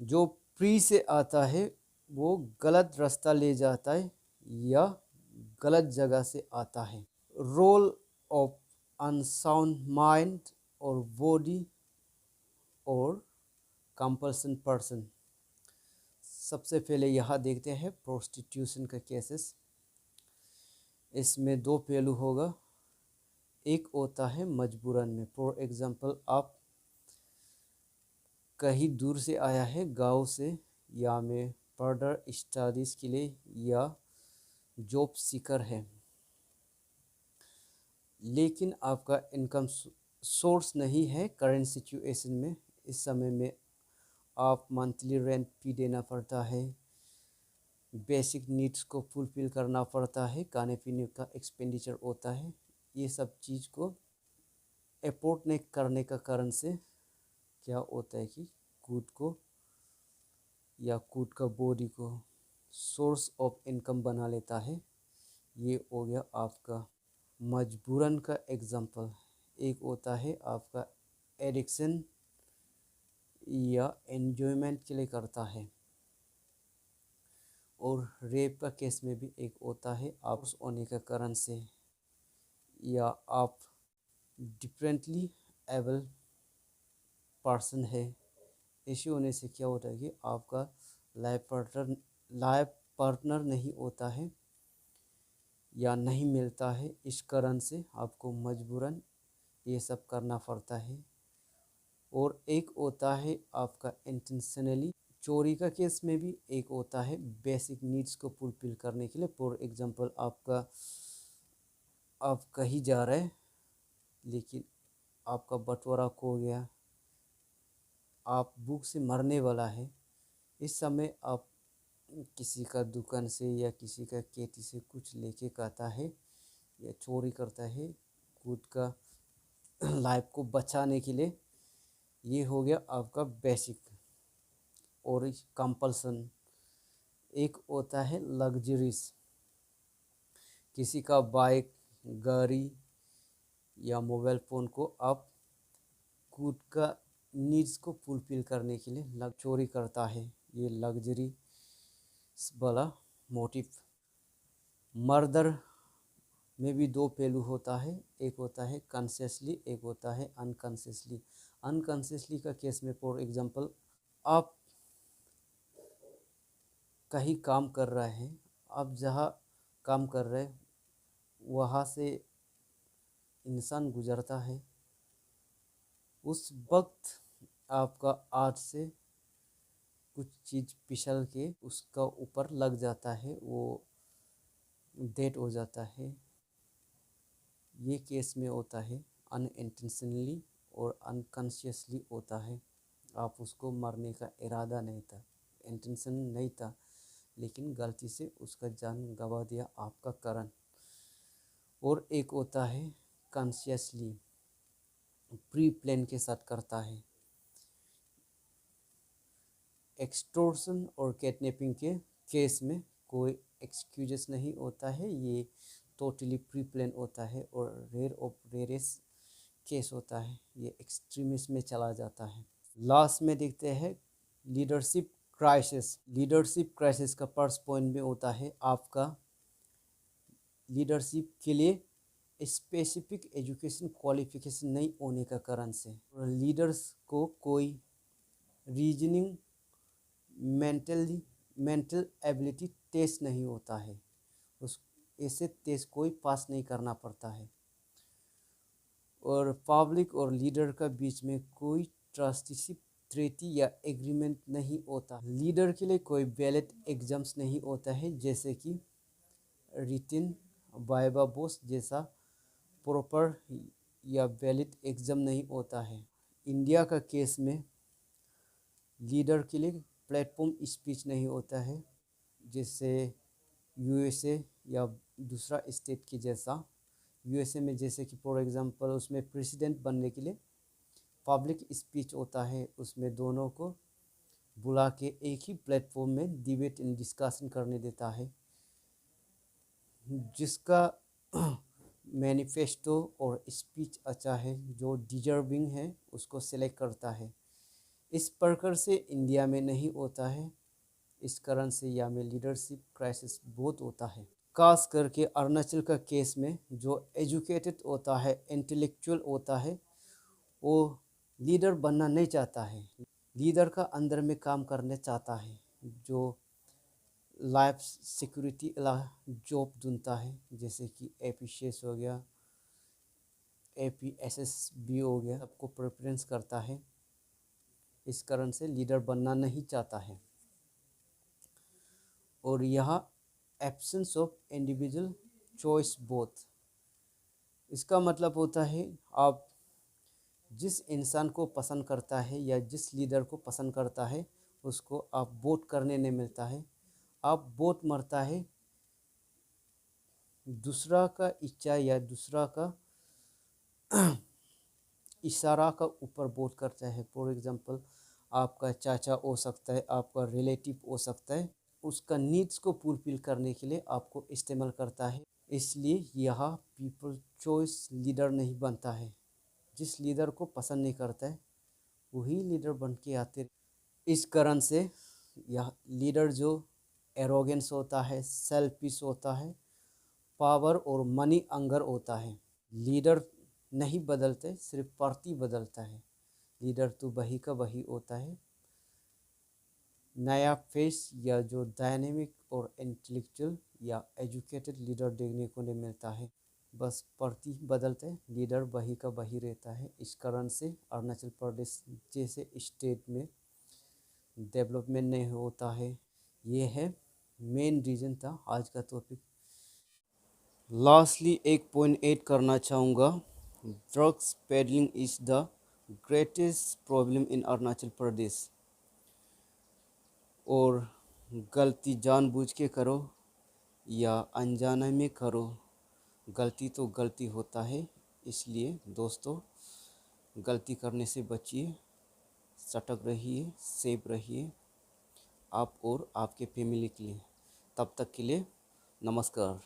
जो प्री से आता है वो गलत रास्ता ले जाता है या गलत जगह से आता है। रोल ऑफ अनसाउंड माइंड और बॉडी और कंपल्सन पर्सन। सबसे पहले यहाँ देखते हैं प्रोस्टिट्यूशन का केसेस। इसमें दो पहलू होगा। एक होता है मजबूरन में। फॉर एग्जांपल, आप कहीं दूर से आया है गांव से, या में फर्दर स्टडीज़ के लिए या जॉब सीकर है, लेकिन आपका इनकम सोर्स नहीं है करंट सिचुएशन में। इस समय में आप मंथली रेंट भी देना पड़ता है, बेसिक नीड्स को फुलफिल करना पड़ता है, खाने पीने का एक्सपेंडिचर होता है। ये सब चीज़ को अफोर्ड नहीं करने का कारण से क्या होता है कि खुद को या खुद का बॉडी को सोर्स ऑफ इनकम बना लेता है। ये हो गया आपका मजबूरन का एग्जांपल। एक होता है आपका एडिक्शन या एन्जॉयमेंट के लिए करता है। और रेप का केस में भी एक होता है आप उस होने के कारण से, या आप डिफरेंटली एबल पर्सन है। इश्यू होने से क्या होता है कि आपका लाइफ पार्टनर नहीं होता है या नहीं मिलता है, इस कारण से आपको मजबूरन ये सब करना पड़ता है। और एक होता है आपका इंटेंशनली। चोरी का केस में भी एक होता है बेसिक नीड्स को फुलफिल करने के लिए। फॉर एग्जांपल, आप कहीं जा रहे हैं लेकिन आपका बटवारा खो गया, आप भूख से मरने वाला है। इस समय आप किसी का दुकान से या किसी का खेती से कुछ लेके खाता है या चोरी करता है खुद का लाइफ को बचाने के लिए। ये हो गया आपका बेसिक। और कंपल्सन एक होता है लग्जरीज। किसी का बाइक, गाड़ी या मोबाइल फ़ोन को आप खुद का नीड्स को फुलफिल करने के लिए चोरी करता है। ये लग्जरी वाला मोटिव। मर्डर में भी दो पहलू होता है। एक होता है कॉन्शियसली, एक होता है अनकॉन्शियसली। अनकॉन्शियसली का केस में फॉर एग्जांपल, आप कहीं काम कर रहे हैं, आप जहाँ काम कर रहे हैं वहाँ से इंसान गुजरता है, उस वक्त आपका हाथ से कुछ चीज़ फिसल के उसका ऊपर लग जाता है, वो डेड हो जाता है। ये केस में होता है अनइंटेंशनली और अनकॉन्शियसली होता है। आप उसको मारने का इरादा नहीं था, इंटेंशन नहीं था, लेकिन गलती से उसका जान गंवा दिया आपका कारण। और एक होता है कॉन्शियसली, प्री प्लान के साथ करता है। एक्सटॉर्शन और किडनैपिंग के केस में कोई एक्सक्यूजेस नहीं होता है, ये टोटली प्री प्लान होता है और रेयर ऑफ रेयरेस्ट केस होता है, ये एक्सट्रीमिस्ट में चला जाता है। लास्ट में देखते हैं लीडरशिप क्राइसिस। लीडरशिप क्राइसिस का फर्स्ट पॉइंट में होता है आपका लीडरशिप के लिए स्पेसिफिक एजुकेशन क्वालिफिकेशन नहीं होने का कारण से। लीडर्स को कोई रीजनिंग, मेंटल एबिलिटी टेस्ट नहीं होता है, उस ऐसे टेस्ट कोई पास नहीं करना पड़ता है। और पब्लिक और लीडर का बीच में कोई ट्रस्टीशिप ट्रीटी या एग्रीमेंट नहीं होता। लीडर के लिए कोई वैलिड एग्जाम्स नहीं होता है, जैसे कि रिटन वाइवा बोस जैसा प्रॉपर या वैलिड एग्ज़ाम नहीं होता है। इंडिया का केस में लीडर के लिए प्लेटफॉर्म स्पीच नहीं होता है, जैसे यूएसए या दूसरा स्टेट की जैसा। यूएसए में जैसे कि फॉर एग्जांपल उसमें प्रेसिडेंट बनने के लिए पब्लिक स्पीच होता है, उसमें दोनों को बुला के एक ही प्लेटफॉर्म में डिबेट एंड डिस्कशन करने देता है, जिसका मैनिफेस्टो और स्पीच अच्छा है, जो डिजर्विंग है उसको सेलेक्ट करता है। इस प्रकार से इंडिया में नहीं होता है। इस कारण से यहाँ में लीडरशिप क्राइसिस बहुत होता है। खास करके अरुणाचल का केस में जो एजुकेटेड होता है, इंटेलेक्चुअल होता है, वो लीडर बनना नहीं चाहता है। लीडर का अंदर में काम करने चाहता है, जो लाइफ सिक्योरिटी जॉब ढूंढता है, जैसे कि एपीसीएस हो गया, एपीएसएसबी हो गया, सबको प्रेफरेंस करता है। इस कारण से लीडर बनना नहीं चाहता है। और यहाँ absence of individual choice both, इसका मतलब होता है आप जिस इंसान को पसंद करता है या जिस लीडर को पसंद करता है उसको आप वोट करने नहीं मिलता है। आप वोट मरता है दूसरा का इच्छा या दूसरा का इशारा का ऊपर वोट करता है। फॉर एग्जांपल आपका चाचा हो सकता है, आपका रिलेटिव हो सकता है, उसका नीड्स को फुलफिल करने के लिए आपको इस्तेमाल करता है। इसलिए यहाँ पीपल चॉइस लीडर नहीं बनता है। जिस लीडर को पसंद नहीं करता है वही लीडर बन के आते। इस कारण से यह लीडर जो एरोगेंस होता है, सेल्फिश होता है, पावर और मनी अंगर होता है। लीडर नहीं बदलते, सिर्फ पार्टी बदलता है। लीडर तो वही का वही होता है। नया फेस या जो डायनेमिक और इंटेलेक्चुअल या एजुकेटेड लीडर देखने को नहीं मिलता है। बस पार्टी बदलते, लीडर वही का वही रहता है। इस कारण से अरुणाचल प्रदेश जैसे स्टेट में डेवलपमेंट नहीं होता है। ये है मेन रीज़न था आज का टॉपिक। लास्टली एक पॉइंट ऐड करना चाहूँगा, drugs peddling is the greatest problem in Arunachal Pradesh. और गलती जानबूझ के करो या अनजाने में करो, गलती तो गलती होता है। इसलिए दोस्तों गलती करने से बचिए, सतर्क रहिए, सेफ रहिए, आप और आपके फैमिली के लिए। तब तक के लिए नमस्कार।